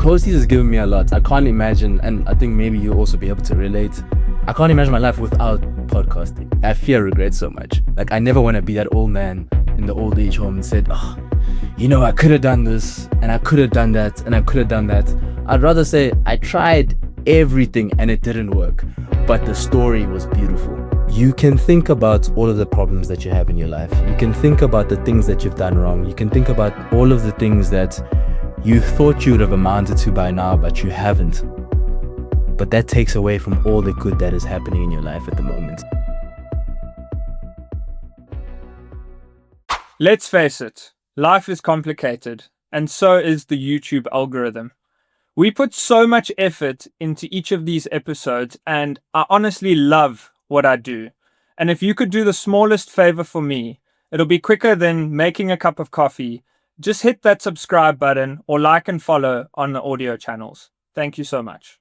Posties has given me a lot. I can't imagine, and I think maybe you'll also be able to relate. I can't imagine my life without podcasting. I fear regret so much. Like, I never want to be that old man in the old age home and said, oh, you know, I could have done this, and I could have done that, and I could have done that. I'd rather say I tried everything and it didn't work, but the story was beautiful. You can think about all of the problems that you have in your life. You can think about the things that you've done wrong. You can think about all of the things that you thought you would have amounted to by now, but you haven't. But that takes away from all the good that is happening in your life at the moment. Let's face it, life is complicated, and so is the YouTube algorithm. We put so much effort into each of these episodes, and I honestly love what I do. And if you could do the smallest favor for me, it'll be quicker than making a cup of coffee. Just hit that subscribe button or like and follow on the audio channels. Thank you so much.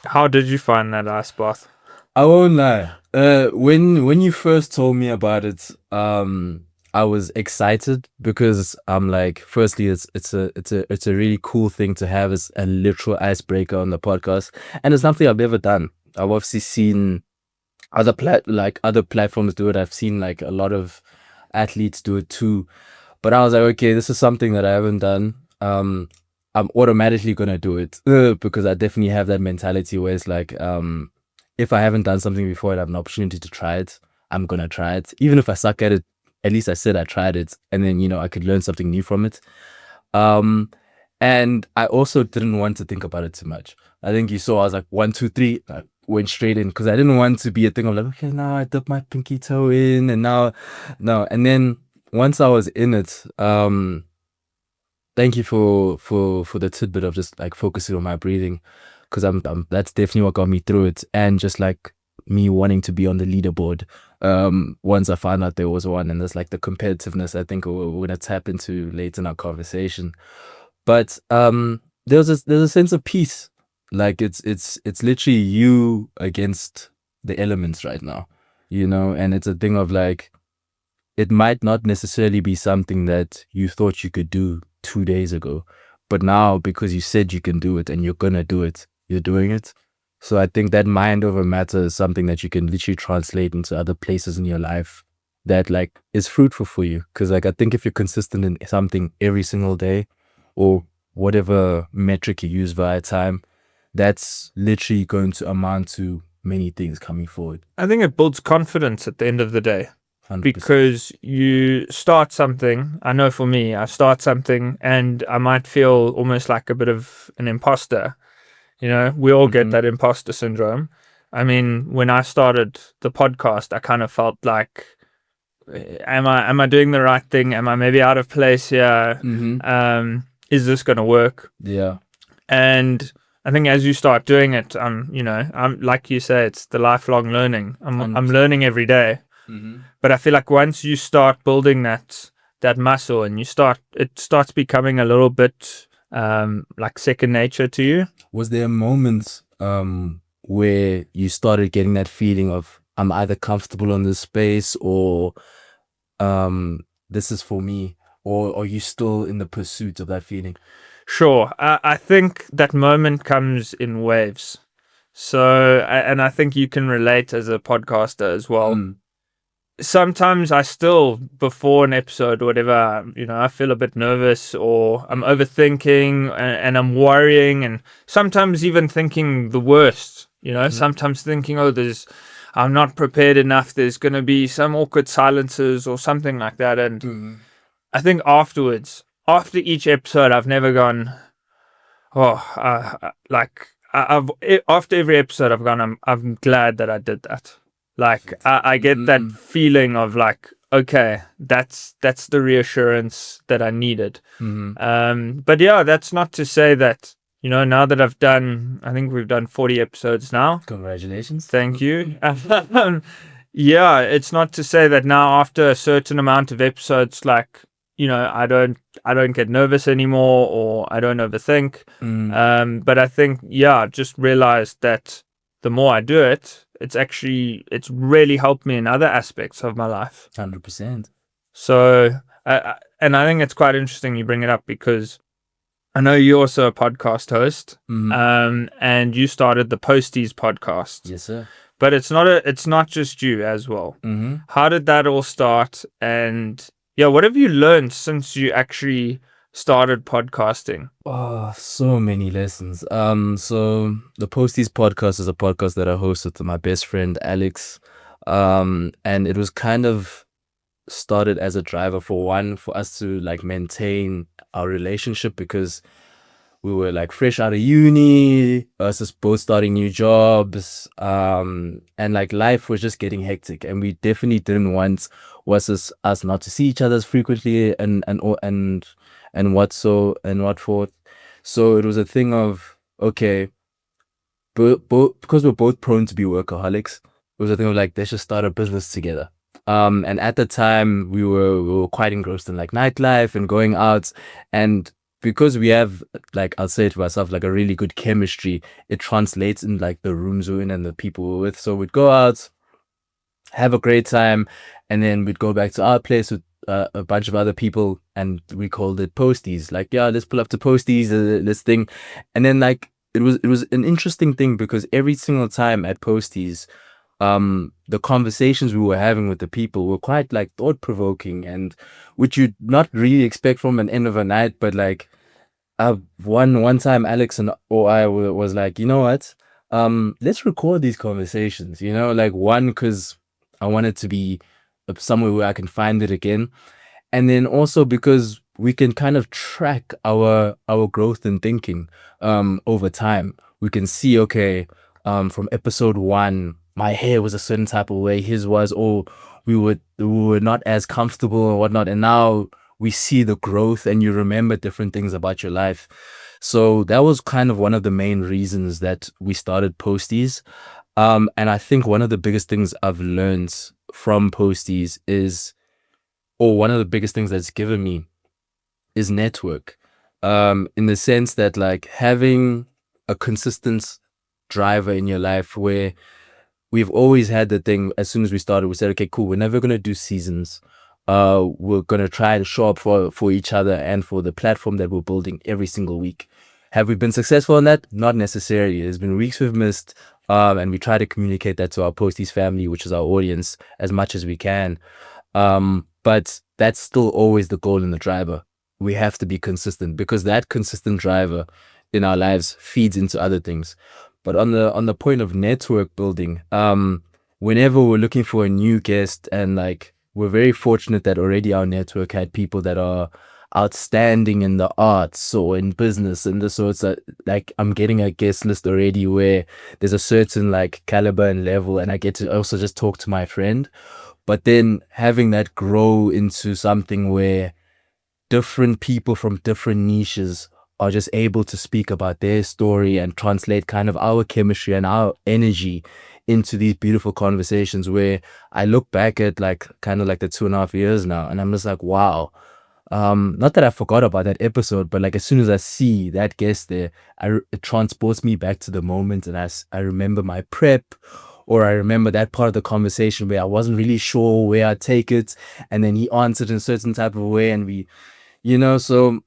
How did you find that ice bath? I won't lie. When you first told me about it, I was excited because I'm like, firstly, it's a really cool thing to have as a literal icebreaker on the podcast, and it's something I've never done. I've obviously seen other platforms do it. I've seen like a lot of athletes do it too, but I was like, okay, this is something that I haven't done. I'm automatically gonna do it because I definitely have that mentality where it's like, if I haven't done something before and I have an opportunity to try it, I'm gonna try it. Even if I suck at it, at least I said I tried it, and then, you know, I could learn something new from it. And I also didn't want to think about it too much. I think you saw I was like 1, 2, 3, I went straight in because I didn't want to be a thing of like, okay, now I dip my pinky toe in, and now no. And then once I was in it, thank you for the tidbit of just like focusing on my breathing, because that's definitely what got me through it, and just like me wanting to be on the leaderboard. Once I found out there was one, and there's like the competitiveness I think we're gonna tap into later in our conversation. But there's a sense of peace. Like it's literally you against the elements right now, you know, and it's a thing of like, it might not necessarily be something that you thought you could do 2 days ago, but now because you said you can do it and you're gonna do it, you're doing it. So I think that mind over matter is something that you can literally translate into other places in your life that like is fruitful for you. Because like I think if you're consistent in something every single day, or whatever metric you use via time, that's literally going to amount to many things coming forward. I think it builds confidence at the end of the day. 100%. Because you start something. I know for me, I start something and I might feel almost like a bit of an imposter. You know, we all get that imposter syndrome. I mean, when I started the podcast, I kind of felt like, am I doing the right thing? Am I maybe out of place here? Is this going to work? Yeah. And I think as you start doing it, I'm like you say, it's the lifelong learning. I'm learning every day. But I feel like once you start building that muscle and it starts becoming a little bit like second nature to you. Was there a moment where you started getting that feeling of, I'm either comfortable in this space, or this is for me, or are you still in the pursuit of that feeling? Sure. I think that moment comes in waves. So, and I think you can relate as a podcaster as well. Sometimes I still, before an episode or whatever, you know, I feel a bit nervous, or I'm overthinking and I'm worrying, and sometimes even thinking the worst, you know, sometimes thinking, I'm not prepared enough. There's going to be some awkward silences or something like that. And I think afterwards, after each episode, I've never gone, after every episode I've gone, I'm glad that I did that. Like I get that feeling of like, okay, that's the reassurance that I needed. But yeah, that's not to say that, you know, now that I think we've done 40 episodes now. Congratulations. Thank you. Yeah, it's not to say that now after a certain amount of episodes, like, you know, I don't get nervous anymore, or I don't overthink. But I think, just realize that the more I do it, it's really helped me in other aspects of my life. 100%. So, and I think it's quite interesting you bring it up, because I know you're also a podcast host, and you started the Posties podcast. Yes, sir. But it's not just you as well. How did that all start? And yeah, what have you learned since you actually started podcasting? Oh, so many lessons. So the Posties Podcast is a podcast that I host with my best friend Alex. And it was kind of started as a driver for us to like maintain our relationship, because we were like fresh out of uni, us just both starting new jobs, and like life was just getting hectic, and we definitely didn't want us not to see each other as frequently and what forth. So it was a thing of, okay, because we're both prone to be workaholics, it was a thing of like, let's just start a business together. And at the time we were quite engrossed in like nightlife and going out, and because we have, like, I'll say it to myself, like a really good chemistry, it translates in like the rooms we're in and the people we're with. So we'd go out, have a great time, and then we'd go back to our place with a bunch of other people, and we called it Posties. Like, yeah, let's pull up to Posties, this thing. And then like it was an interesting thing, because every single time at Posties, the conversations we were having with the people were quite like thought-provoking, and which you'd not really expect from an end of a night. But like one time Alex or I was like, you know what, let's record these conversations, like, one, because I want it to be somewhere where I can find it again, and then also because we can kind of track our growth in thinking over time. We can see, okay, from episode 1, my hair was a certain type of way, his was, or we were not as comfortable and whatnot, and now we see the growth and you remember different things about your life. So that was kind of one of the main reasons that we started Posties. And I think one of the biggest things I've learned from Posties one of the biggest things that's given me is network. In the sense that like having a consistent driver in your life, where we've always had the thing, as soon as we started, we said, okay, cool, we're never going to do seasons. We're going to try to show up for each other and for the platform that we're building every single week. Have we been successful in that? Not necessarily. There's been weeks we've missed, and we try to communicate that to our Posties family, which is our audience, as much as we can. But that's still always the goal in the driver. We have to be consistent, because that consistent driver in our lives feeds into other things. But on the point of network building, whenever we're looking for a new guest, and like, we're very fortunate that already our network had people that are outstanding in the arts or in business, and this, so it's like I'm getting a guest list already where there's a certain like caliber and level, and I get to also just talk to my friend. But then having that grow into something where different people from different niches are just able to speak about their story and translate kind of our chemistry and our energy into these beautiful conversations, where I look back at like kind of like the 2.5 years now, and I'm just like, wow. Not that I forgot about that episode, but like as soon as I see that guest there, it transports me back to the moment, and I remember my prep, or I remember that part of the conversation where I wasn't really sure where I'd take it, and then he answered in a certain type of way, and we, so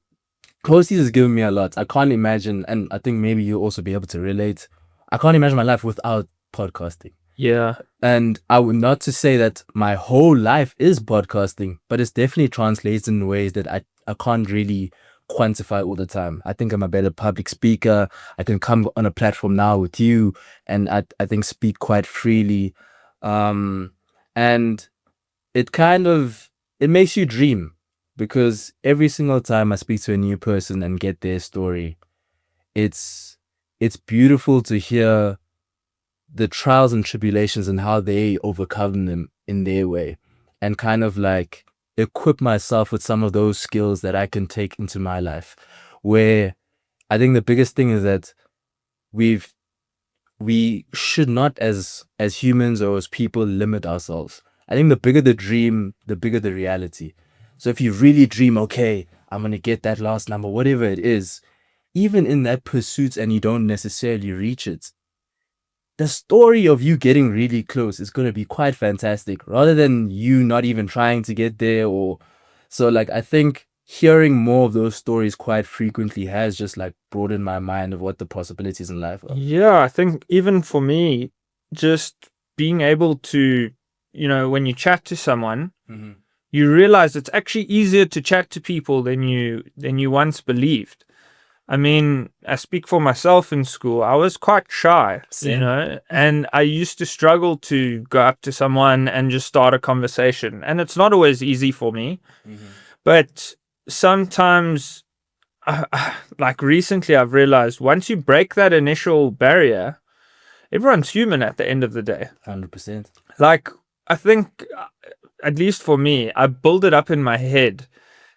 Posties has given me a lot. I can't imagine, and I think maybe you'll also be able to relate, I can't imagine my life without podcasting. Yeah. And I would not to say that my whole life is podcasting, but it's definitely translates in ways that I can't really quantify all the time. I think I'm a better public speaker. I can come on a platform now with you, and I think speak quite freely. And it makes you dream, because every single time I speak to a new person and get their story, it's beautiful to hear the trials and tribulations and how they overcome them in their way, and kind of like equip myself with some of those skills that I can take into my life. Where I think the biggest thing is that we should not, as humans or as people, limit ourselves. I think the bigger the dream, the bigger the reality. So if you really dream, okay, I'm going to get that last number, whatever it is, even in that pursuit, and you don't necessarily reach it, the story of you getting really close is going to be quite fantastic rather than you not even trying to get there. Or so like I think hearing more of those stories quite frequently has just like broadened my mind of what the possibilities in life are. Yeah, I think even for me, just being able to, when you chat to someone, you realize it's actually easier to chat to people than you once believed. I mean, I speak for myself in school. I was quite shy, and I used to struggle to go up to someone and just start a conversation. And it's not always easy for me, but sometimes, like recently, I've realized once you break that initial barrier, everyone's human at the end of the day. 100%. Like, I think, at least for me, I build it up in my head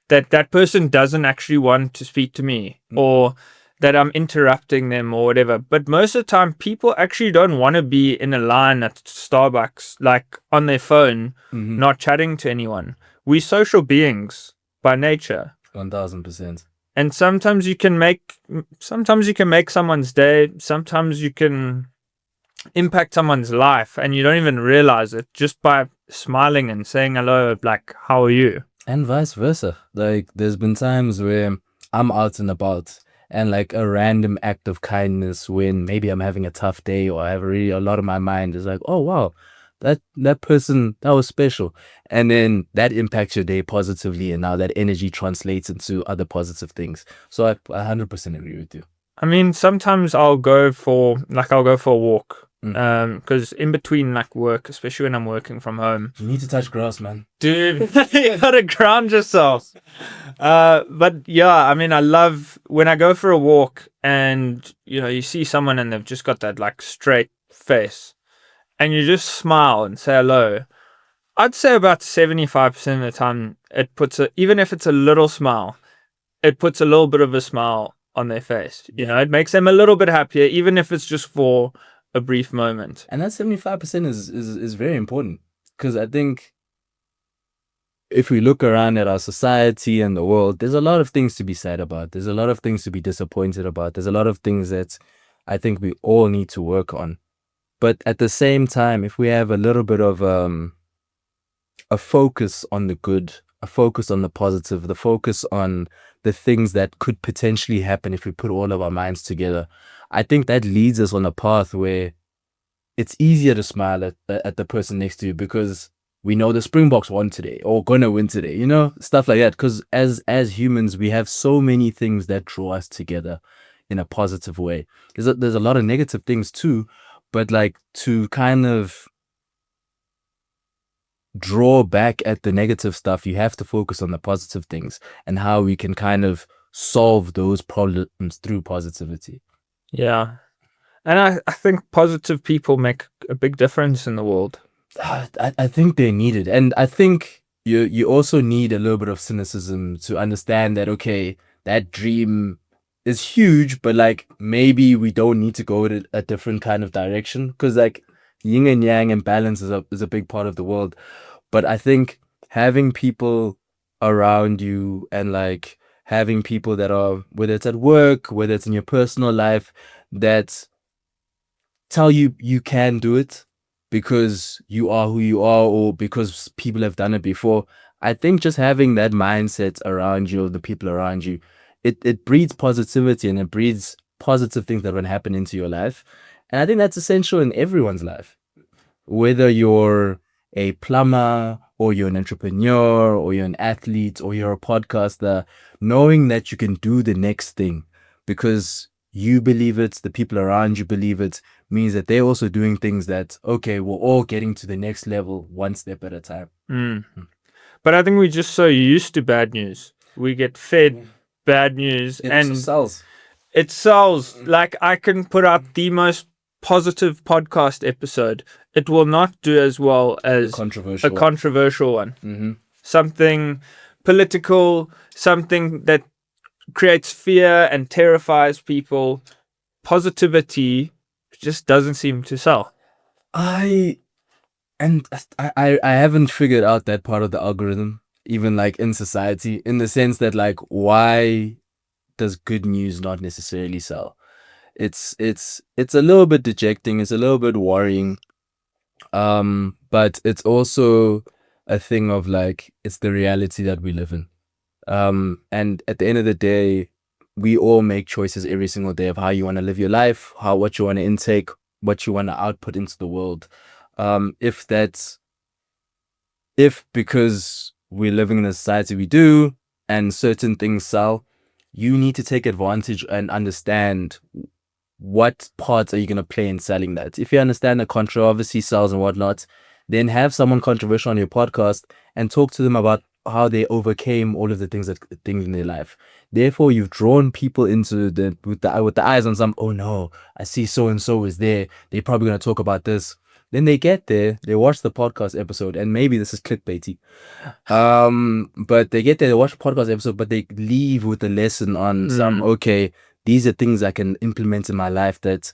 that person doesn't actually want to speak to me, or that I'm interrupting them or whatever. But most of the time, people actually don't want to be in a line at Starbucks, like on their phone, not chatting to anyone. We're social beings by nature. 1000%. And sometimes you can make someone's day. Sometimes you can impact someone's life and you don't even realize it just by smiling and saying hello, like, how are you? And vice versa. Like, there's been times where I'm out and about and like a random act of kindness when maybe I'm having a tough day or I have really a lot on my mind is like, oh, wow, that person, that was special. And then that impacts your day positively. And now that energy translates into other positive things. So I 100% agree with you. I mean, sometimes I'll go for a walk. Because in between like work, especially when I'm working from home, you need to touch grass, man. Dude, you gotta ground yourself. But yeah, I mean, I love when I go for a walk and you see someone and they've just got that like straight face, and you just smile and say hello. I'd say about 75% of the time, even if it's a little smile, it puts a little bit of a smile on their face. It makes them a little bit happier, even if it's just for a brief moment. And that 75% is very important, because I think if we look around at our society and the world, there's a lot of things to be sad about. There's a lot of things to be disappointed about. There's a lot of things that I think we all need to work on. But at the same time, if we have a little bit of a focus on the good, a focus on the positive, the focus on the things that could potentially happen if we put all of our minds together, I think that leads us on a path where it's easier to smile at the person next to you, because we know the Springboks won today or gonna win today, stuff like that. Because as humans, we have so many things that draw us together in a positive way. There's a lot of negative things too, but like to kind of draw back at the negative stuff, you have to focus on the positive things and how we can kind of solve those problems through positivity. Yeah. And I think positive people make a big difference in the world. I think they're needed. And I think you also need a little bit of cynicism to understand that, okay, that dream is huge, but like maybe we don't need to go in a different kind of direction, because like yin and yang and balance is a big part of the world. But I think having people around you and like having people that are, whether it's at work, whether it's in your personal life, that tell you you can do it because you are who you are, or because people have done it before. I think just having that mindset around you, the people around you, it breeds positivity and it breeds positive things that will happen into your life. And I think that's essential in everyone's life. Whether you're a plumber or you're an entrepreneur or you're an athlete or you're a podcaster, knowing that you can do the next thing because you believe it, the people around you believe it, means that they're also doing things that, okay, we're all getting to the next level one step at a time. But I think we're just so used to bad news. We get fed bad news, and it sells. Like, I can put up the most positive podcast episode. It will not do as well as a controversial one. Something political, something that creates fear and terrifies people. Positivity just doesn't seem to sell. I haven't figured out that part of the algorithm, even like in society, in the sense that like, why does good news not necessarily sell? it's a little bit dejecting, it's a little bit worrying. But it's also a thing of like, it's the reality that we live in. And at the end of the day, we all make choices every single day of how you want to live your life, what you want to intake, what you want to output into the world. If that's if because we're living in the society we do and certain things sell, you need to take advantage and understand what parts are you going to play in selling that. If you understand the controversy sells and whatnot, then have someone controversial on your podcast and talk to them about how they overcame all of the things in their life. Therefore, you've drawn people into with the eyes on some. Oh no, I see so and so is there. They're probably going to talk about this. Then they get there, they watch the podcast episode, and maybe this is clickbaity. But they get there, they watch the podcast episode, but they leave with a lesson on some. Okay, these are things I can implement in my life that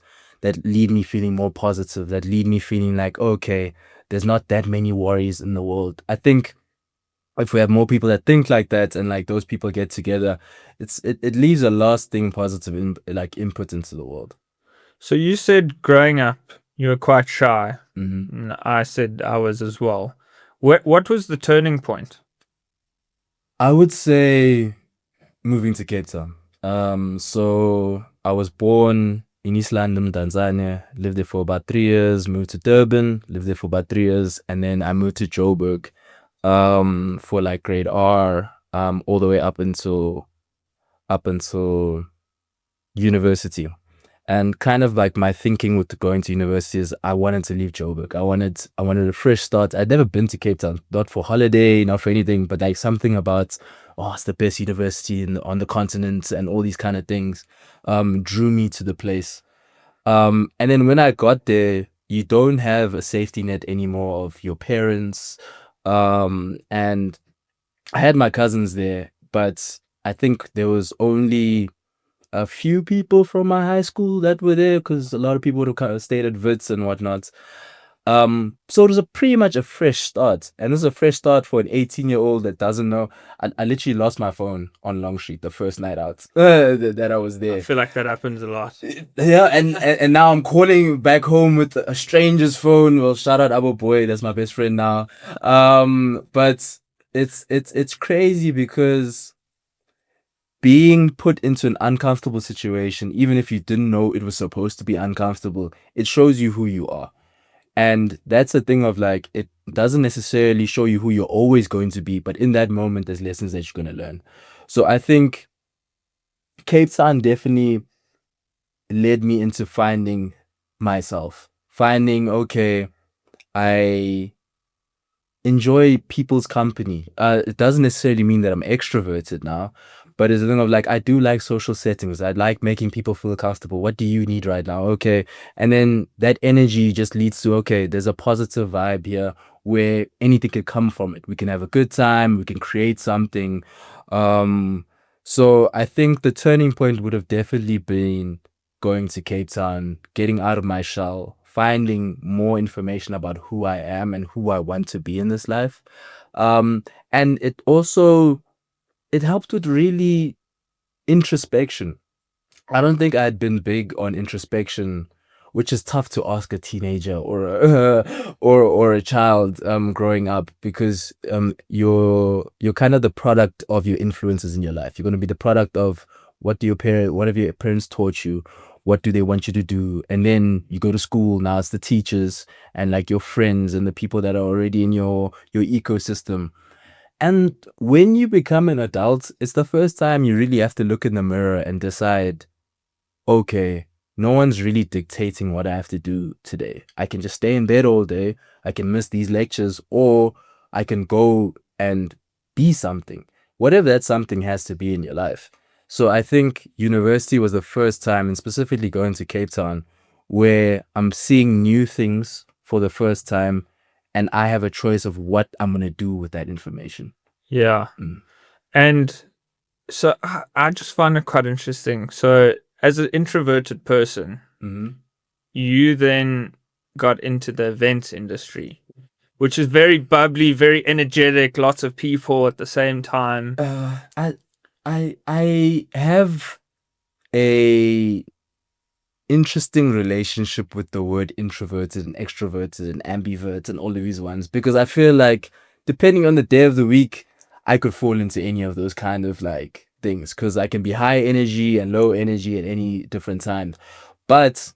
lead me feeling more positive, that lead me feeling like, okay, there's not that many worries in the world. I think if we have more people that think like that and like those people get together, it leaves a lasting positive input into the world. So you said growing up you were quite shy. Mm-hmm. I said I was as well. What was the turning point? I would say moving to Cape Town. So I was born in East London, Tanzania, lived there for about 3 years, moved to Durban, lived there for about 3 years, and then I moved to Joburg for like grade R, all the way up until university. And kind of like my thinking with going to university is I wanted to leave Joburg. I wanted a fresh start. I'd never been to Cape Town, not for holiday, not for anything, but like something about, oh, it's the best university on the continent and all these kind of things drew me to the place. And then when I got there, you don't have a safety net anymore of your parents. And I had my cousins there, but I think there was only a few people from my high school that were there because a lot of people would have kind of stayed at Wits and whatnot. So it was pretty much a fresh start, and this is a fresh start for an 18-year-old that doesn't know. I literally lost my phone on Long Street the first night out that I was there. I feel like that happens a lot. Yeah, and now I'm calling back home with a stranger's phone. Well, shout out Abu Boy, that's my best friend now. But it's crazy because being put into an uncomfortable situation, even if you didn't know it was supposed to be uncomfortable, it shows you who you are. And that's the thing of like, it doesn't necessarily show you who you're always going to be, but in that moment, there's lessons that you're going to learn. So I think Cape Town definitely led me into finding myself, okay, I enjoy people's company. It doesn't necessarily mean that I'm extroverted now, but it's a thing of like, I do like social settings. I like making people feel comfortable. What do you need right now? Okay. And then that energy just leads to, okay, there's a positive vibe here where anything could come from it. We can have a good time. We can create something. So I think the turning point would have definitely been going to Cape Town, getting out of my shell, finding more information about who I am and who I want to be in this life. And it helped with really introspection. I don't think I had been big on introspection, which is tough to ask a teenager or or a child growing up, because you're kind of the product of your influences in your life. You're going to be the product of what have your parents taught you, what do they want you to do, and then you go to school. Now it's the teachers and like your friends and the people that are already in your ecosystem. And when you become an adult, it's the first time you really have to look in the mirror and decide, okay, no one's really dictating what I have to do today. I can just stay in bed all day. I can miss these lectures, or I can go and be something, whatever that something has to be in your life. So I think university was the first time, and specifically going to Cape Town, where I'm seeing new things for the first time, and I have a choice of what I'm going to do with that information. Yeah. And so I just find it quite interesting. So as an introverted person, you then got into the events industry, which is very bubbly, very energetic, lots of people at the same time. I have a interesting relationship with the word introverted and extroverted and ambivert and all of these ones, because I feel like depending on the day of the week, I could fall into any of those kind of like things, because I can be high energy and low energy at any different time. But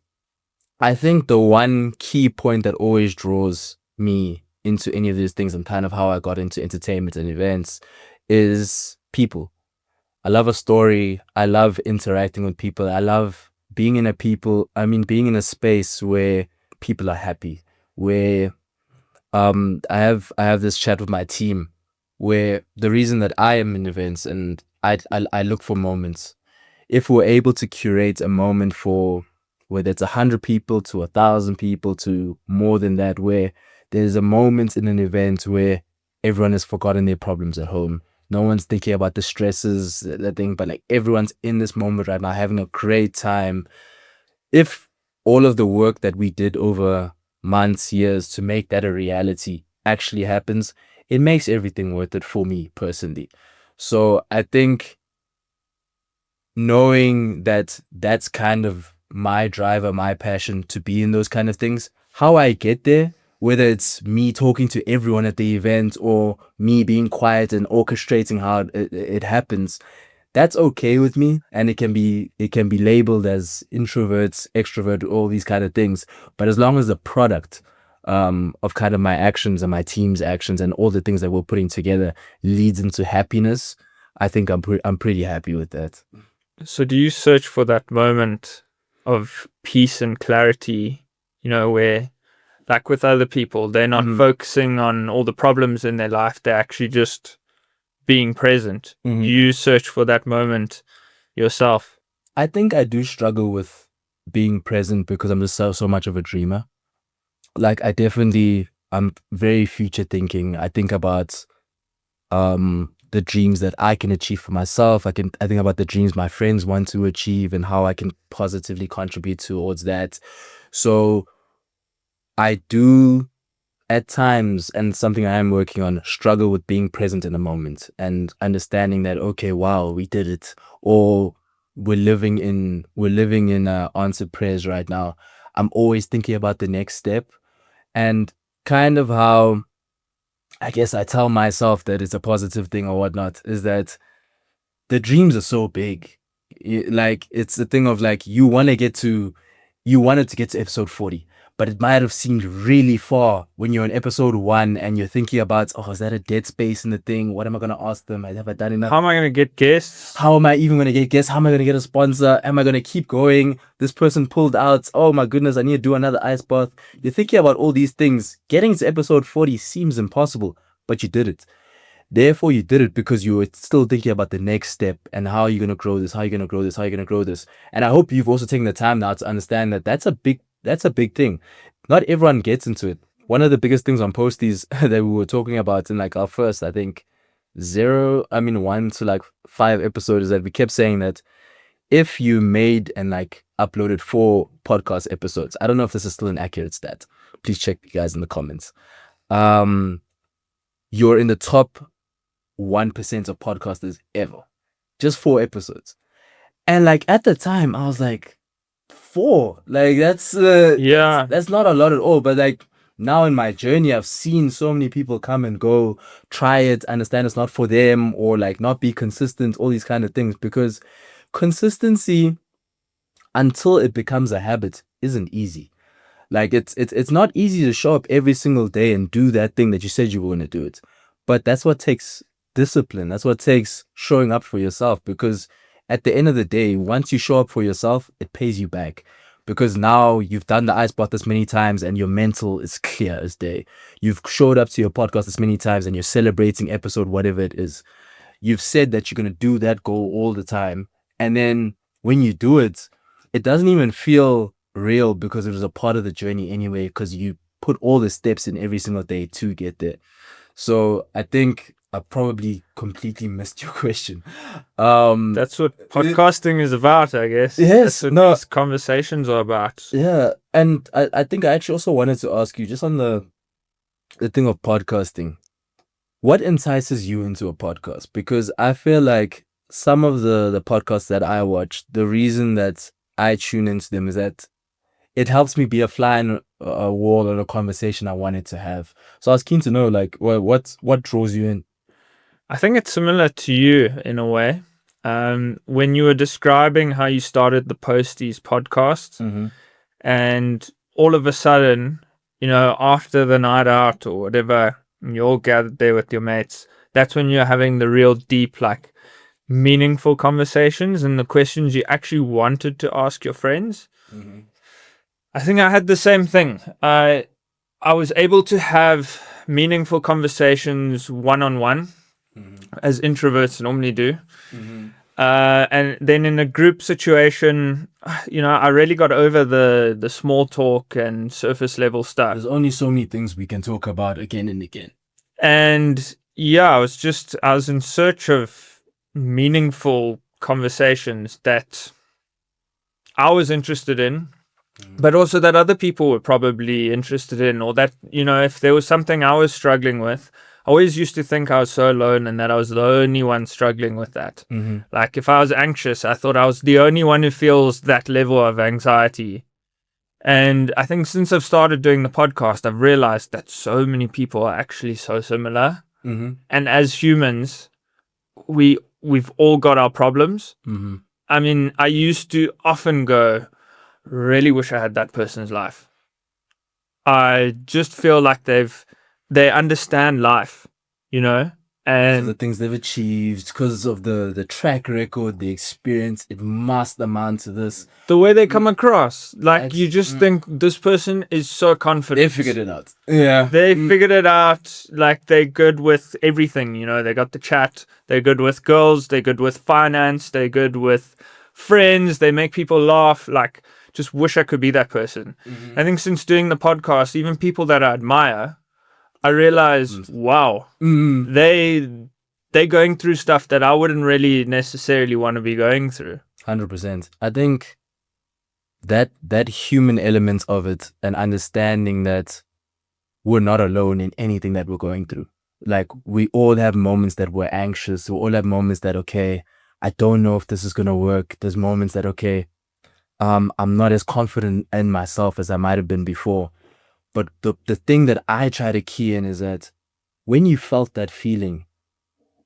I think the one key point that always draws me into any of these things and kind of how I got into entertainment and events is people. I love a story. I love interacting with people. I love being in being in a space where people are happy, where I have this chat with my team where the reason that I am in events and I look for moments. If we're able to curate a moment for whether it's 100 people to 1,000 people to more than that, where there's a moment in an event where everyone has forgotten their problems at home. No one's thinking about the stresses, that thing, but like everyone's in this moment right now having a great time. If all of the work that we did over months, years to make that a reality actually happens, it makes everything worth it for me personally. So I think knowing that that's kind of my driver, my passion to be in those kind of things, how I get there, whether it's me talking to everyone at the event or me being quiet and orchestrating how it happens, that's okay with me, and it can be labeled as introverts, extrovert, all these kind of things. But as long as the product of kind of my actions and my team's actions and all the things that we're putting together leads into happiness, I think I'm pretty happy with that. So do you search for that moment of peace and clarity, where, like with other people, they're not focusing on all the problems in their life, they're actually just being present? You search for that moment yourself? I think I do struggle with being present because I'm just so much of a dreamer. Like I'm very future thinking. I think about the dreams that I can achieve for myself. I think about the dreams my friends want to achieve and how I can positively contribute towards that. So I do at times, and something I am working on, struggle with being present in a moment and understanding that, okay, wow, we did it, or we're living in answered prayers right now. I'm always thinking about the next step, and kind of how I guess I tell myself that it's a positive thing or whatnot is that the dreams are so big. Like it's the thing of like you wanted to get to episode 40, but it might have seemed really far when you're in episode 1 and you're thinking about, oh, is that a dead space in the thing? What am I gonna ask them? Have I done enough? How am I going to get guests? How am I even gonna get guests? How am I gonna get a sponsor? Am I gonna keep going? This person pulled out. Oh my goodness, I need to do another ice bath. You're thinking about all these things. Getting to episode 40 seems impossible, but you did it. Therefore, you did it because you were still thinking about the next step and how you're going to grow this, how you're going to grow this, how you're going to grow this. And I hope you've also taken the time now to understand that that's a big thing. Not everyone gets into it. One of the biggest things on Posties that we were talking about in like our first, I think, 1 to like 5 episodes is that we kept saying that if you made and like uploaded 4 podcast episodes, I don't know if this is still an accurate stat. Please check you guys in the comments. You're in the top 1% of podcasters ever. Just 4 episodes. And like at the time I was like, 4, like that's not a lot at all. But like now in my journey, I've seen so many people come and go, try it, understand it's not for them, or like not be consistent, all these kind of things, because consistency until it becomes a habit isn't easy. Like it's not easy to show up every single day and do that thing that you said you were going to do it. But that's what takes discipline. That's what takes showing up for yourself, because at the end of the day, once you show up for yourself, it pays you back, because now you've done the ice bath this many times and your mental is clear as day. You've showed up to your podcast this many times and you're celebrating episode whatever it is. You've said that you're going to do that goal all the time, and then when you do it, it doesn't even feel real because it was a part of the journey anyway, because you put all the steps in every single day to get there. So I think I probably completely missed your question. That's what podcasting is about, I guess. Yes, That's what these conversations are about. Yeah, and I think I actually also wanted to ask you, just on the thing of podcasting, what entices you into a podcast? Because I feel like some of the podcasts that I watch, the reason that I tune into them is that it helps me be a fly in a wall or a conversation I wanted to have. So I was keen to know, like, what draws you in? I think it's similar to you in a way. When you were describing how you started the Posties podcast, Mm-hmm. and all of a sudden, after the night out or whatever, and you're all gathered there with your mates, that's when you're having the real deep, like, meaningful conversations and the questions you actually wanted to ask your friends. Mm-hmm. I think I had the same thing. I was able to have meaningful conversations one-on-one, as introverts normally do. Mm-hmm. And then in a group situation, I really got over the small talk and surface level stuff. There's only so many things we can talk about again and again. And yeah, I was in search of meaningful conversations that I was interested in, but also that other people were probably interested in, or that, if there was something I was struggling with, I always used to think I was so alone and that I was the only one struggling with that. Mm-hmm. Like if I was anxious, I thought I was the only one who feels that level of anxiety. And I think since I've started doing the podcast, I've realized that so many people are actually so similar. Mm-hmm. And as humans, we've all got our problems. Mm-hmm. I mean, I used to often go, really wish I had that person's life. I just feel like they understand life, and So the things they've achieved because of the track record, the experience, it must amount to this. the way they come across, like you just think this person is so confident. They figured it out. Yeah. They figured it out. Like they're good with everything, they got the chat. They're good with girls. They're good with finance. They're good with friends. They make people laugh. Like, just wish I could be that person. Mm-hmm. I think since doing the podcast, even people that I admire, I realize, wow, they're going through stuff that I wouldn't really necessarily want to be going through. 100%. I think that human element of it and understanding that we're not alone in anything that we're going through. Like, we all have moments that we're anxious. We all have moments that, okay, I don't know if this is going to work. There's moments that, okay, I'm not as confident in myself as I might have been before. But the thing that I try to key in is that when you felt that feeling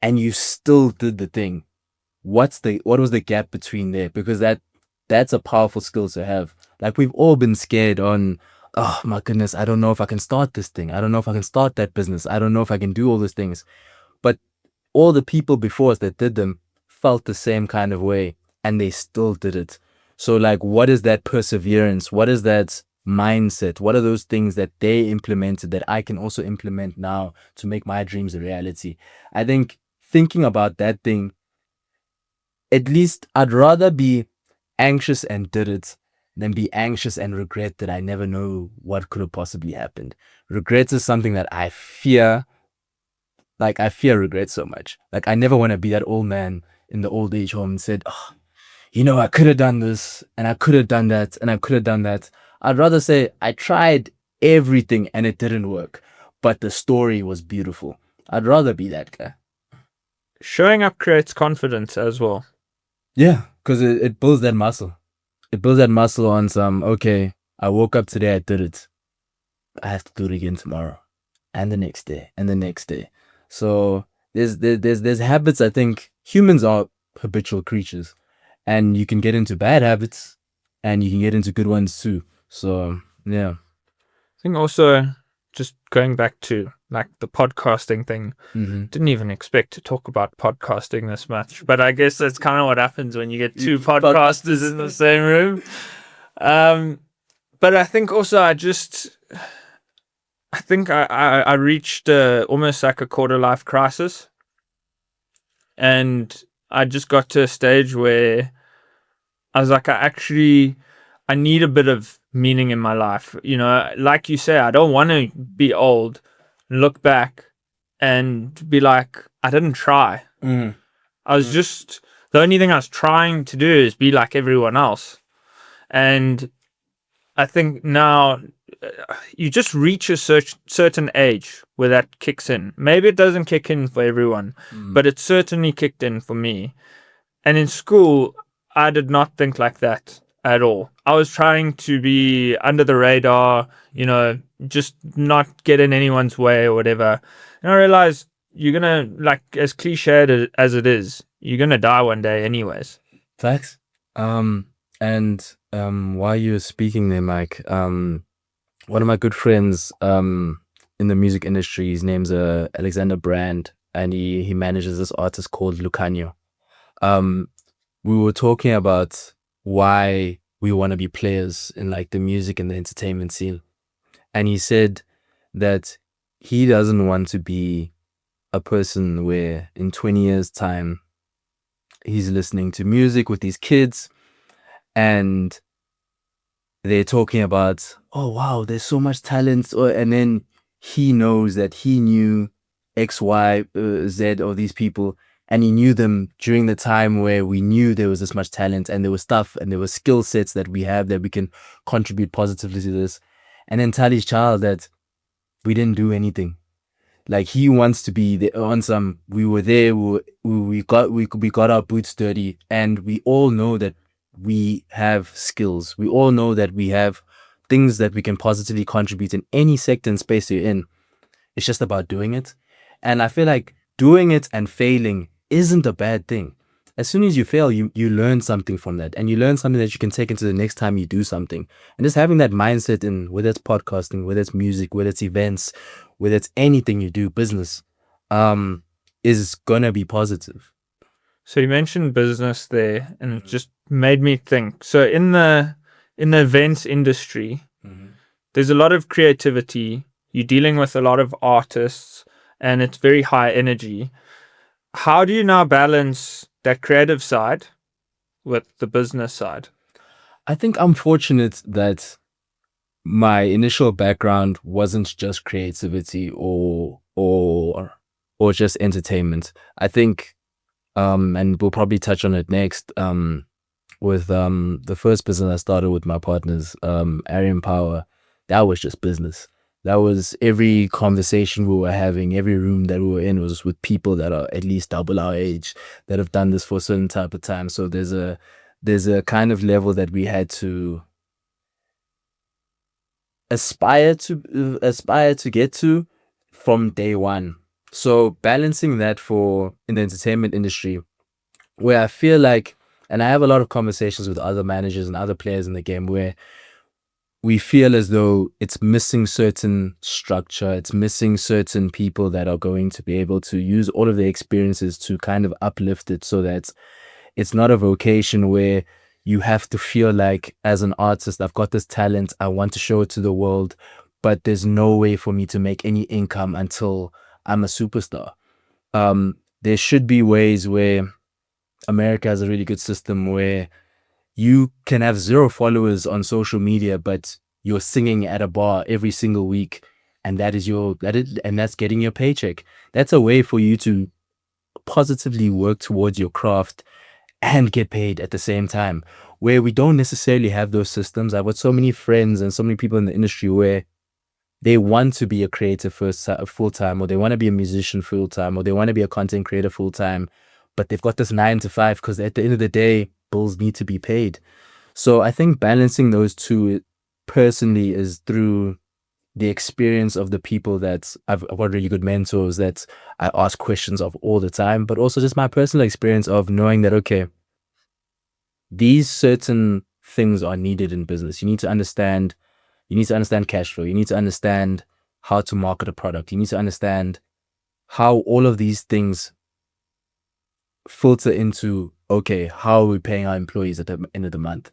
and you still did the thing, what was the gap between there? Because that's a powerful skill to have. Like, we've all been scared on, oh my goodness, I don't know if I can start this thing. I don't know if I can start that business. I don't know if I can do all these things. But all the people before us that did them felt the same kind of way and they still did it. So, like, what is that perseverance? What is that mindset? What are those things that they implemented that I can also implement now to make my dreams a reality? I think thinking about that thing, at least I'd rather be anxious and did it than be anxious and regret that I never know what could have possibly happened. Regret is something that I fear. Like, I fear regret so much. Like, I never want to be that old man in the old age home and said, oh, I could have done this and I could have done that and I could have done that. I'd rather say I tried everything and it didn't work, but the story was beautiful. I'd rather be that guy. Showing up creates confidence as well. Yeah, because it builds that muscle. It builds that muscle on some, okay, I woke up today, I did it. I have to do it again tomorrow and the next day and the next day. So there's habits. I think humans are habitual creatures. And you can get into bad habits and you can get into good ones too. So, yeah. I think also, just going back to like the podcasting thing, didn't even expect to talk about podcasting this much. But I guess that's kind of what happens when you get two podcasters in the same room. But I think also I reached almost like a quarter life crisis. And I just got to a stage where I was like, I need a bit of meaning in my life. Like you say, I don't want to be old, look back and be like, I didn't try. I was just, the only thing I was trying to do is be like everyone else. And I think now you just reach a certain age where that kicks in. Maybe it doesn't kick in for everyone, but it certainly kicked in for me. And in school, I did not think like that. at all. I was trying to be under the radar, just not get in anyone's way or whatever. And I realized you're gonna, like, as cliched as it is, you're gonna die one day anyways. Facts. And while you were speaking there, Mike, one of my good friends in the music industry, his name's Alexander Brand, and he manages this artist called Lucanio. We were talking about why we want to be players in like the music and the entertainment scene. And he said that he doesn't want to be a person where in 20 years time he's listening to music with these kids and they're talking about, oh wow, there's so much talent, and then he knows that he knew X, Y, Z, or these people, and he knew them during the time where we knew there was this much talent and there was stuff and there were skill sets that we have that we can contribute positively to this, and then tell his child that we didn't do anything. Like he wants to be on some. We were there. We got our boots dirty, and we all know that we have skills. We all know that we have things that we can positively contribute in any sector and space you're in. It's just about doing it. And I feel like doing it and failing isn't a bad thing. As soon as you fail, you learn something from that, and you learn something that you can take into the next time you do something. And just having that mindset in, whether it's podcasting, whether it's music, whether it's events, whether it's anything you do, business, is gonna be positive. So you mentioned business there, and it just made me think. So in the events industry, there's a lot of creativity. You're dealing with a lot of artists, and it's very high energy. How do you now balance that creative side with the business side? I think I'm fortunate that my initial background wasn't just creativity or just entertainment. I think, and we'll probably touch on it next, with the first business I started with my partners, Arian Power, that was just business. That was every conversation we were having, every room that we were in was with people that are at least double our age, that have done this for a certain type of time. So there's a kind of level that we had to aspire to get to from day one. So balancing that in the entertainment industry, where I feel like, and I have a lot of conversations with other managers and other players in the game where we feel as though it's missing certain structure, it's missing certain people that are going to be able to use all of their experiences to kind of uplift it, so that it's not a vocation where you have to feel like, as an artist, I've got this talent, I want to show it to the world, but there's no way for me to make any income until I'm a superstar. There should be ways where America has a really good system where you can have 0 followers on social media, but you're singing at a bar every single week, and that's getting your paycheck. That's a way for you to positively work towards your craft and get paid at the same time, where we don't necessarily have those systems. I've got so many friends and so many people in the industry where they want to be a creator full time, or they want to be a musician full time, or they want to be a content creator full time, but they've got this 9 to 5 because at the end of the day, bills need to be paid. So I think balancing those two personally is through the experience of the people that I've got really good mentors that I ask questions of all the time, but also just my personal experience of knowing that, okay, these certain things are needed in business. You need to understand cash flow. You need to understand how to market a product. You need to understand how all of these things filter into, okay, how are we paying our employees at the end of the month?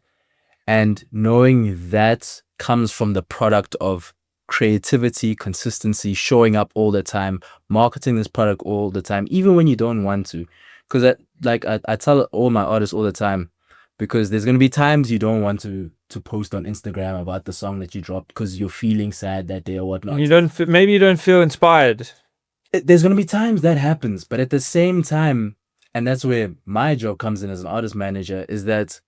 And knowing that comes from the product of creativity, consistency, showing up all the time, marketing this product all the time, even when you don't want to. Because I tell all my artists all the time, because there's going to be times you don't want to post on Instagram about the song that you dropped because you're feeling sad that day or whatnot. Maybe you don't feel inspired. There's going to be times that happens, but at the same time, and that's where my job comes in as an artist manager, is that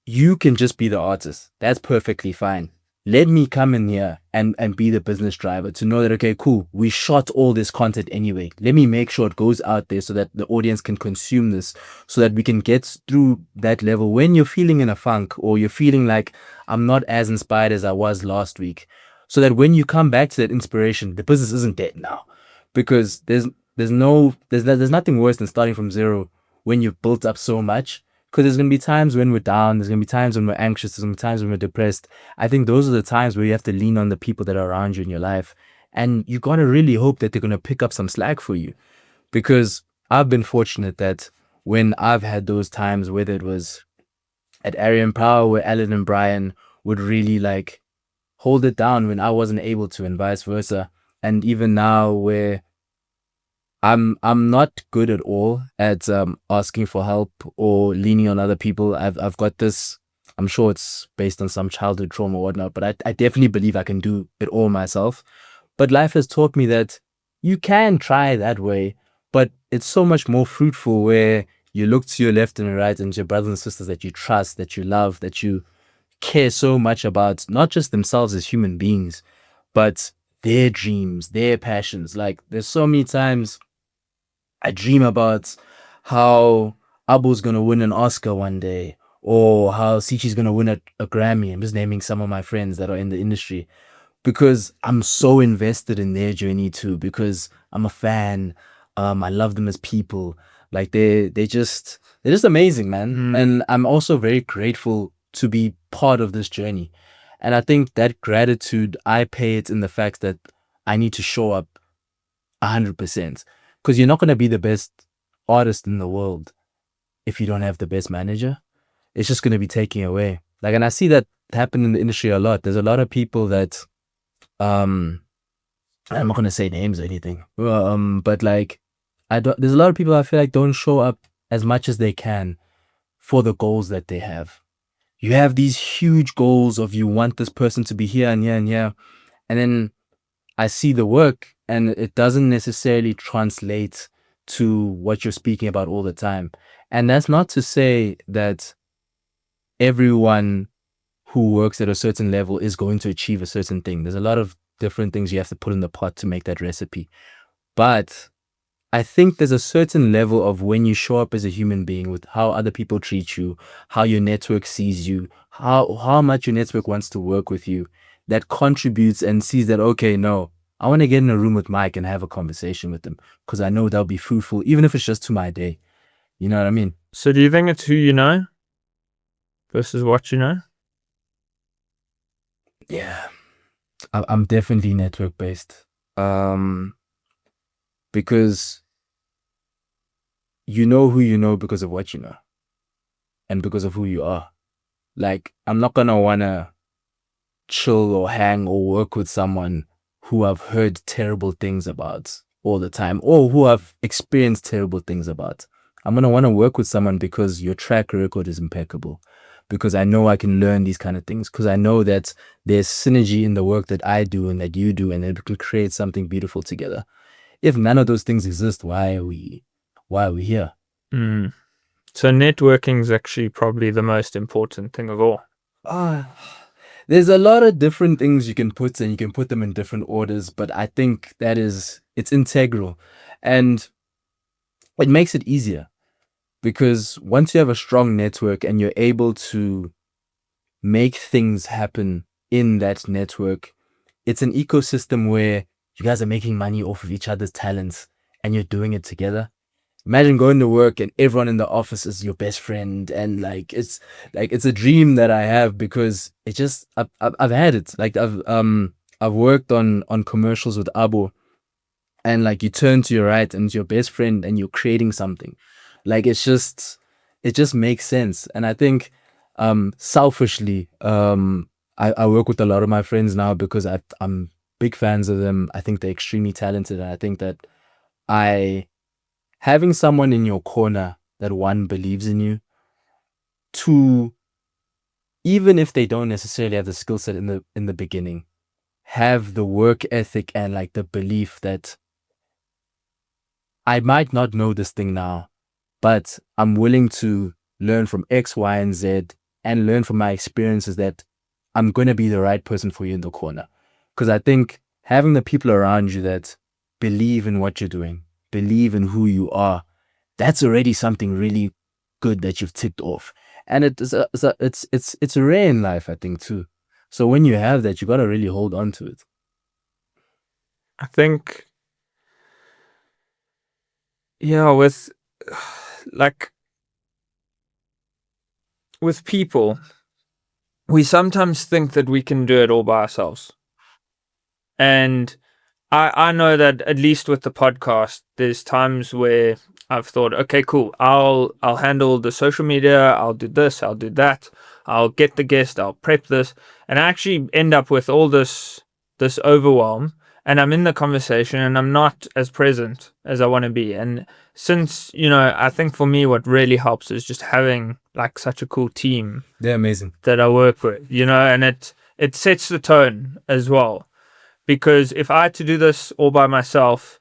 you can just be the artist. That's perfectly fine. let me come in here and be the business driver to know that, okay, cool, we shot all this content anyway. Let me make sure it goes out there so that the audience can consume this, so that we can get through that level when you're feeling in a funk or you're feeling like I'm not as inspired as I was last week. So that when you come back to that inspiration, the business isn't dead now. Because there's nothing worse than starting from zero when you've built up so much. Because there's going to be times when we're down, there's going to be times when we're anxious, there's going to be times when we're depressed. I think those are the times where you have to lean on the people that are around you in your life. And you got to really hope that they're going to pick up some slack for you. Because I've been fortunate that when I've had those times, whether it was at Arian Power where Alan and Brian would really like hold it down when I wasn't able to, and vice versa. And even now where I'm not good at all at asking for help or leaning on other people. I've got this. I'm sure it's based on some childhood trauma or whatnot, but I definitely believe I can do it all myself. But life has taught me that you can try that way, but it's so much more fruitful where you look to your left and your right and your brothers and sisters that you trust, that you love, that you care so much about, not just themselves as human beings, but their dreams, their passions. Like there's so many times I dream about how Abu's gonna win an Oscar one day, or how Sichi's gonna win a Grammy. I'm just naming some of my friends that are in the industry because I'm so invested in their journey too. Because I'm a fan. I love them as people. Like they're just amazing, man. And I'm also very grateful to be part of this journey. And I think that gratitude, I pay it in the fact that I need to show up 100%. Because you're not going to be the best artist in the world if you don't have the best manager. It's just going to be taken away. Like, and I see that happen in the industry a lot. There's a lot of people that, I'm not going to say names or anything, but like, there's a lot of people I feel like don't show up as much as they can for the goals that they have. You have these huge goals of you want this person to be here and here and here. And then I see the work and it doesn't necessarily translate to what you're speaking about all the time. And that's not to say that everyone who works at a certain level is going to achieve a certain thing. There's a lot of different things you have to put in the pot to make that recipe. But I think there's a certain level of when you show up as a human being with how other people treat you, how your network sees you, how much your network wants to work with you, that contributes and sees that, okay, no, I want to get in a room with Mike and have a conversation with him because I know that'll be fruitful, even if it's just to my day. You know what I mean? So do you think it's who you know versus what you know? Yeah, I'm definitely network based. Because you know who you know because of what you know and because of who you are. Like, I'm not going to want to chill or hang or work with someone who I've heard terrible things about all the time or who I've experienced terrible things about. I'm going to want to work with someone because your track record is impeccable, because I know I can learn these kind of things, because I know that there's synergy in the work that I do and that you do, and it can create something beautiful together. If none of those things exist, why are we here? So networking is actually probably the most important thing of all. There's a lot of different things you can put, and you can put them in different orders, but I think it's integral, and it makes it easier because once you have a strong network and you're able to make things happen in that network, it's an ecosystem where you guys are making money off of each other's talents and you're doing it together. Imagine going to work and everyone in the office is your best friend, and it's a dream that I have because it just I've had it. Like I've worked on commercials with Abo, and like you turn to your right and it's your best friend and you're creating something. Like it just makes sense. And I think selfishly I work with a lot of my friends now because I'm big fans of them. I think they're extremely talented, and I think that having someone in your corner that, one, believes in you, two, even if they don't necessarily have the skill set in the beginning, have the work ethic and like the belief that I might not know this thing now, but I'm willing to learn from X, Y, and Z and learn from my experiences that I'm going to be the right person for you in the corner. Because I think having the people around you that believe in what you're doing, believe in who you are, that's already something really good that you've ticked off. And it's rare in life, I think, too. So when you have that, you got to really hold on to it. I think, yeah, with people, we sometimes think that we can do it all by ourselves. And I know that at least with the podcast, there's times where I've thought, okay, cool, I'll handle the social media, I'll do this, I'll do that, I'll get the guest, I'll prep this, and I actually end up with all this overwhelm, and I'm in the conversation and I'm not as present as I want to be. And since, I think for me what really helps is just having like such a cool team. They're amazing. That I work with, and it sets the tone as well. Because if I had to do this all by myself,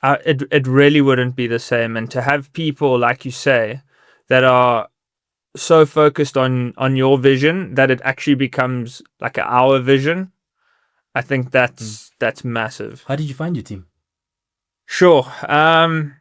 it really wouldn't be the same. And to have people, like you say, that are so focused on your vision that it actually becomes like our vision, I think that's massive. How did you find your team? Sure. By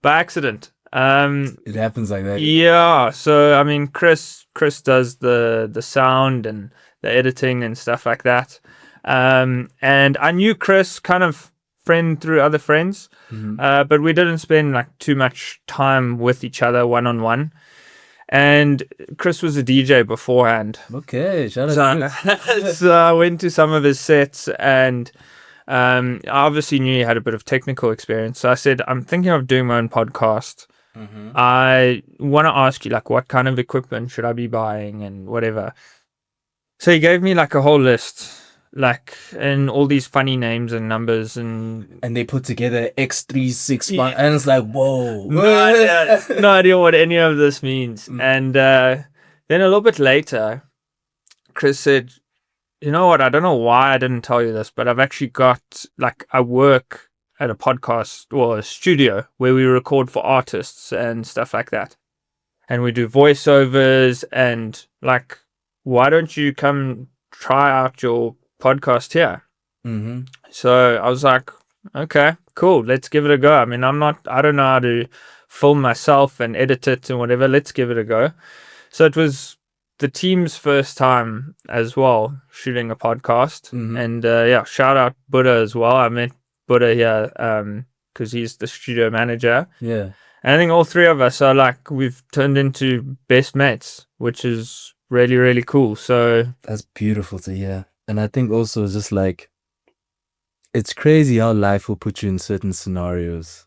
accident. It happens like that. Yeah. So I mean, Chris does the sound and the editing and stuff like that. And I knew Chris kind of friend through other friends, but we didn't spend like too much time with each other one-on-one. And Chris was a DJ beforehand. Okay, shout out to Chris. So I went to some of his sets, and I obviously knew he had a bit of technical experience. So I said, I'm thinking of doing my own podcast. I want to ask you, like, what kind of equipment should I be buying and whatever. So he gave me like a whole list, like, and all these funny names and numbers, and they put together X365, and it's like, whoa, no idea what any of this means. And then a little bit later, Chris said, you know what, I don't know why I didn't tell you this, but I've actually got, like, I work at a podcast or a studio where we record for artists and stuff like that, and we do voiceovers, and like, why don't you come try out your podcast here? So I was like, okay, cool, let's give it a go. I mean, I don't know how to film myself and edit it and whatever. Let's give it a go. So it was the team's first time as well shooting a podcast. And yeah, shout out Buddha as well. I met Buddha here because he's the studio manager. Yeah. And I think all three of us are like, we've turned into best mates, which is really, really cool. So that's beautiful to hear. And I think also just like, it's crazy how life will put you in certain scenarios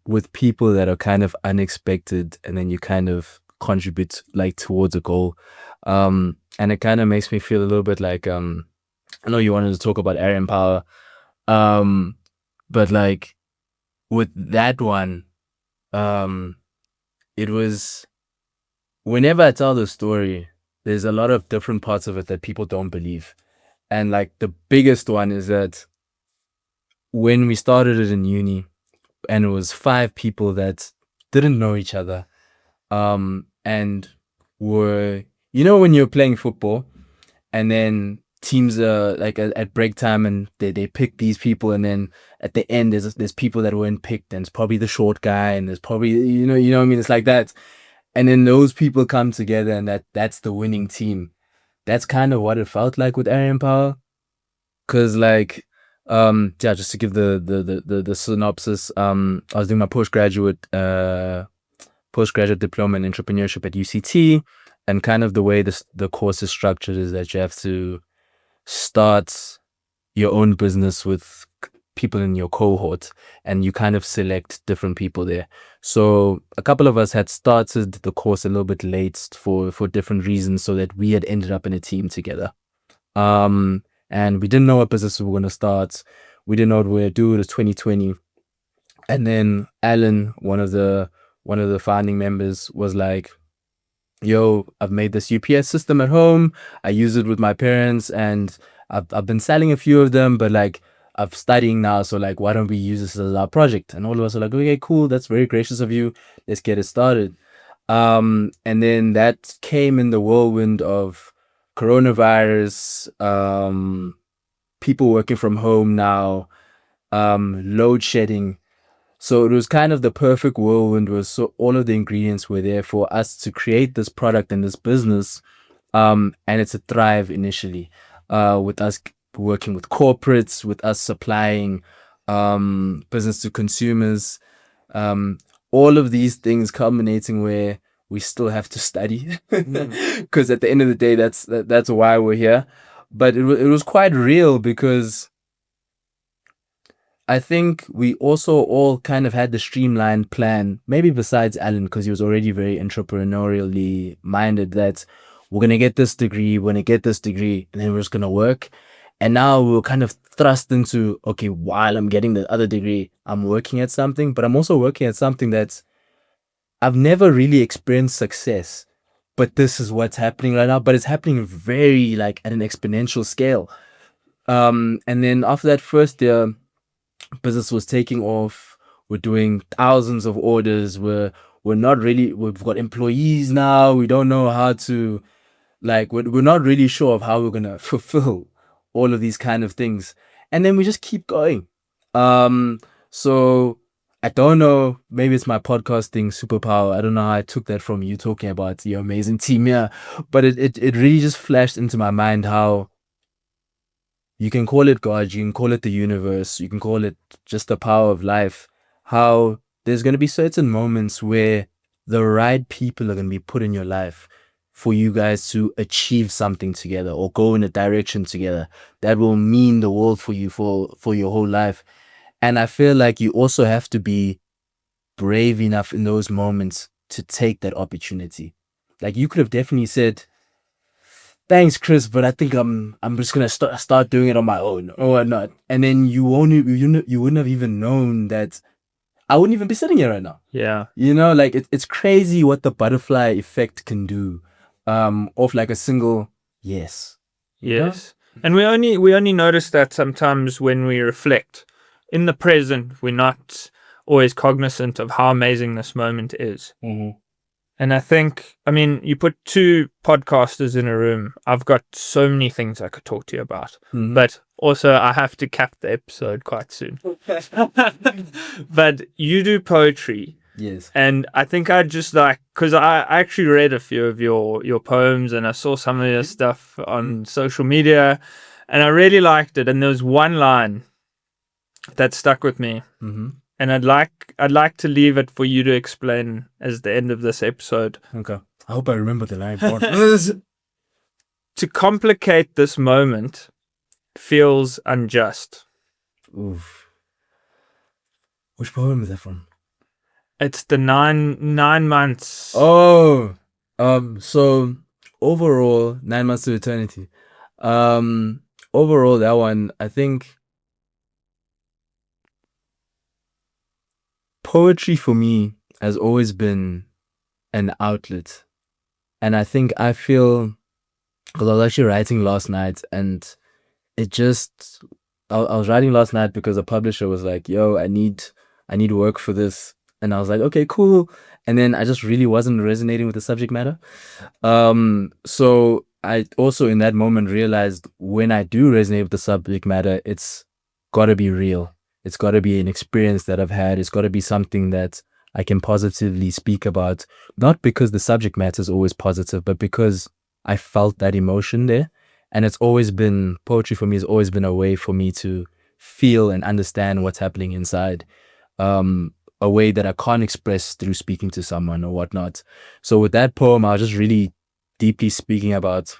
with people that are kind of unexpected, and then you kind of contribute like towards a goal. And it kind of makes me feel a little bit like, I know you wanted to talk about Aryan Power, but like with that one, it was, whenever I tell the story, there's a lot of different parts of it that people don't believe. And like the biggest one is that when we started it in uni, and it was 5 people that didn't know each other, and were, when you're playing football and then teams are like at break time and they pick these people, and then at the end there's people that weren't picked, and it's probably the short guy, and there's probably, you know what I mean? It's like that. And then those people come together, and that's the winning team. That's kind of what it felt like with Aryan Power. Cause like, just to give the synopsis, I was doing my postgraduate diploma in entrepreneurship at UCT, and kind of the way the course is structured is that you have to start your own business with people in your cohort, and you kind of select different people there. So a couple of us had started the course a little bit late for different reasons, so that we had ended up in a team together. And we didn't know what business we were going to start. We didn't know what we were going to do. It was 2020. And then Alan, one of the founding members, was like, yo, I've made this UPS system at home. I use it with my parents, and I've been selling a few of them, but like, I'm studying now, so like, why don't we use this as our project? And all of us are like, okay, cool, that's very gracious of you. Let's get it started. And then that came in the whirlwind of coronavirus, people working from home now, load shedding. So it was kind of the perfect whirlwind, was so all of the ingredients were there for us to create this product and this business, and it's a thrive initially, with us working with corporates, with us supplying business to consumers, um, all of these things culminating where we still have to study, because at the end of the day, that's why we're here. But it was quite real, because I think we also all kind of had the streamlined plan, maybe besides Alan, because he was already very entrepreneurially minded, that we're going to get this degree, we're going to get this degree, and then we're just going to work. And now we're kind of thrust into, okay, while I'm getting the other degree, I'm working at something, but I'm also working at something that I've never really experienced success. But this is what's happening right now. But it's happening very like at an exponential scale. And then after that first year, business was taking off. We're doing thousands of orders. We're not really, we've got employees now. We don't know how to, like, we're not really sure of how we're gonna fulfill all of these kind of things. And then we just keep going. So I don't know, maybe it's my podcasting superpower. I don't know how I took that from you talking about your amazing team here, but it really just flashed into my mind how you can call it God, you can call it the universe, you can call it just the power of life. How there's going to be certain moments where the right people are going to be put in your life for you guys to achieve something together or go in a direction together that will mean the world for you for your whole life. And I feel like you also have to be brave enough in those moments to take that opportunity. Like you could have definitely said, thanks, Chris, but I think I'm just gonna start doing it on my own or whatnot. And then you wouldn't have even known that I wouldn't even be sitting here right now. Yeah. You know, like it's crazy what the butterfly effect can do, of like a single yes. You know? Yes. And we only notice that sometimes when we reflect. In the present, we're not always cognizant of how amazing this moment is. Mm-hmm. And I think, I mean, you put two podcasters in a room. I've got so many things I could talk to you about. Mm-hmm. But also, I have to cap the episode quite soon. But you do poetry. Yes. And I think I just like, because I actually read a few of your poems and I saw some of your stuff on social media and I really liked it. And there was one line that stuck with me. Mm-hmm. And I'd like to leave it for you to explain as the end of this episode. Okay. I hope I remember the line. To complicate this moment feels unjust. Oof. Which poem is that from? It's the nine months. Oh, so overall, 9 months to eternity. Overall, that one, I think poetry for me has always been an outlet. And I think I feel, because I was actually writing last night and it just, I was writing last night because a publisher was like, yo, I need work for this. And I was like, okay, cool. And then I just really wasn't resonating with the subject matter. So I also in that moment realized when I do resonate with the subject matter, it's got to be real. It's got to be an experience that I've had. It's got to be something that I can positively speak about. Not because the subject matter is always positive, but because I felt that emotion there. And it's always been, poetry for me has always been a way for me to feel and understand what's happening inside. A way that I can't express through speaking to someone or whatnot. So with that poem, I was just really deeply speaking about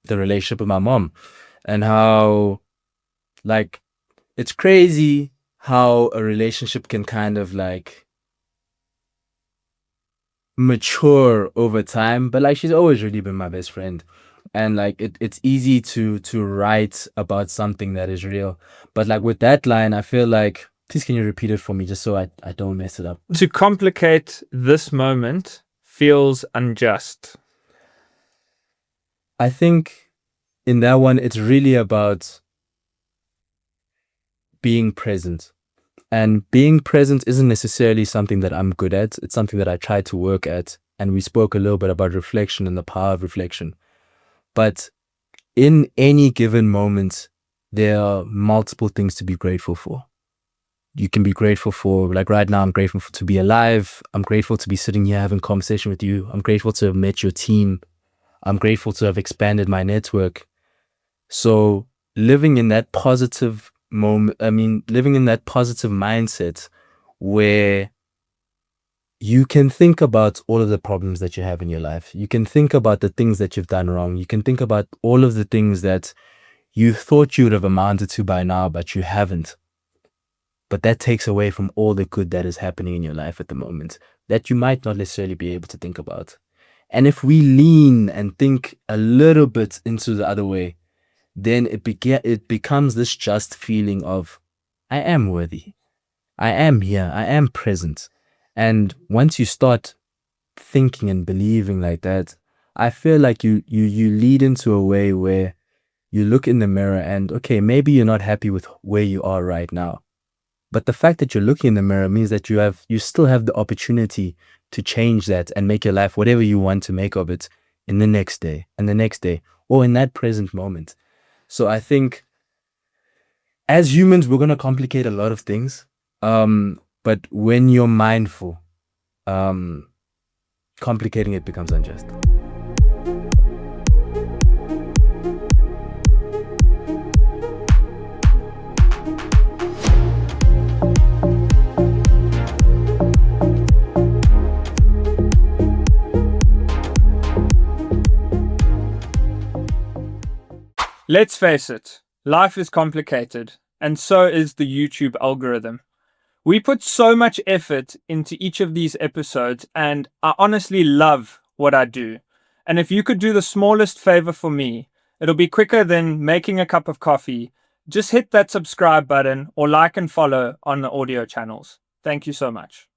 the relationship with my mom and how, like, it's crazy how a relationship can kind of like mature over time. But like, she's always really been my best friend. And like, it's easy to write about something that is real. But like with that line, I feel like, please can you repeat it for me just so I don't mess it up? To complicate this moment feels unjust. I think in that one, it's really about being present. And being present isn't necessarily something that I'm good at. It's something that I try to work at. And we spoke a little bit about reflection and the power of reflection. But in any given moment, there are multiple things to be grateful for. You can be grateful for, like right now, I'm grateful to be alive. I'm grateful to be sitting here having a conversation with you. I'm grateful to have met your team. I'm grateful to have expanded my network. So living in that positive living in that positive mindset where you can think about all of the problems that you have in your life. You can think about the things that you've done wrong. You can think about all of the things that you thought you would have amounted to by now, but you haven't. But that takes away from all the good that is happening in your life at the moment that you might not necessarily be able to think about. And if we lean and think a little bit into the other way, then it becomes this just feeling of, I am worthy. I am here. I am present. And once you start thinking and believing like that, I feel like you lead into a way where you look in the mirror and, okay, maybe you're not happy with where you are right now. But the fact that you're looking in the mirror means that you still have the opportunity to change that and make your life whatever you want to make of it in the next day and the next day, or in that present moment. So I think as humans, we're going to complicate a lot of things. But when you're mindful, complicating it becomes unjust. Let's face it, life is complicated, and so is the YouTube algorithm. We put so much effort into each of these episodes, and I honestly love what I do. And if you could do the smallest favor for me, it'll be quicker than making a cup of coffee. Just hit that subscribe button or like and follow on the audio channels. Thank you so much.